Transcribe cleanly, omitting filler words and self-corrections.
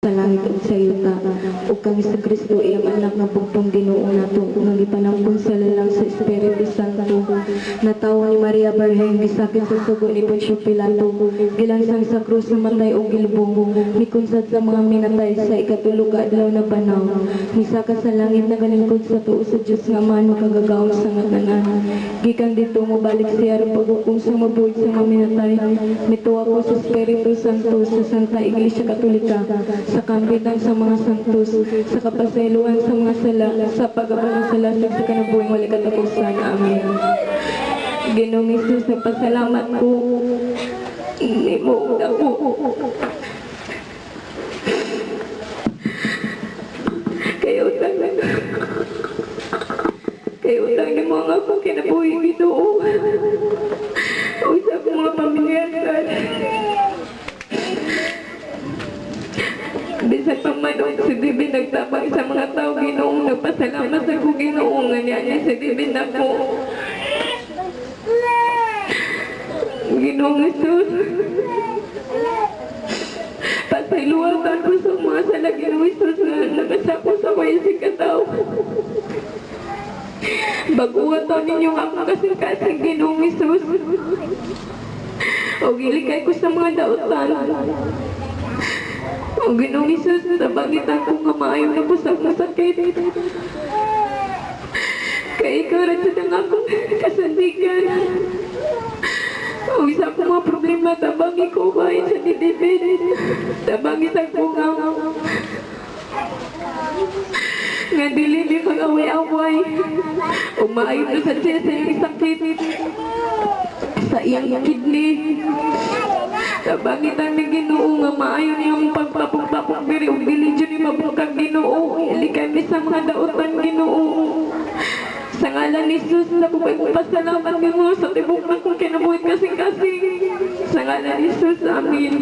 sa langit ug sa yuta ug kang Hesus Kristo iyang anak nga bugtong Ginoo nato nga gipanangkon sa lalang sa Espiritu Santo natawo ni Maria Birhen gisakit sa sugo ni Poncio Pilato gilansang sa krus namatay og gilubong mikunsad sa mga minatay sa ikatulog ka adlaw na panahon misaka sa langit na galingkod sa tuo sa Dios nga man makagagawon sa nga tanan gikan dito mo balik siya aron paghukom sa mabuhi sa mga minatay mituwa ko sa Espiritu Santo sa Santa Iglesia Katolika sa kampitan sa mga santos, sa kapasayloan sa mga sala, sa pag-abalang sa lasag sa kanabuhing wala katapusan. Amen. Ginoong Hesus, nagpasalamat ko. Hindi mo ako. Kaya utang ni mo nga akong kinabuhing Ginoo. O sa akong mga pamilyasan. Bisan pang manong si Divin nagtabang sa mga tao Ginoong nagpasalamat sa kong Ginoo nga niya si Divin ako. Ginoong Hesus, pasayluwatan ko sa mga sala Ginoong Hesus nga nakasapo sa wayan si katao. Baguwatan ninyo nga akong kasing-kasing Ginoong Hesus. O gilikay ko sa mga dautan. O Ginoong Hesus, nabangitan ko nga maayon na po sa sakit. Kaya ikaw rin sa nang akong kasandigan. O isa ko mga problema, tabangi ko bahay sa didibid. Tabangitan ko nga nga dili mag-away-away. O maayon na sa siya sa iyong sakit. Sa iyang kidney. Tabangitan ni Ginoo nga maayo niyang pagpapong biri o biligyo ni mabukang Ginoo. Ilikay mi sa mga daotan Ginoo. Sa ngalan ni Jesus, nakupay kong pasalamat Ginoo sa tibok na kong kinabuhi kasing-kasing. Sa ngalan ni Jesus, amin.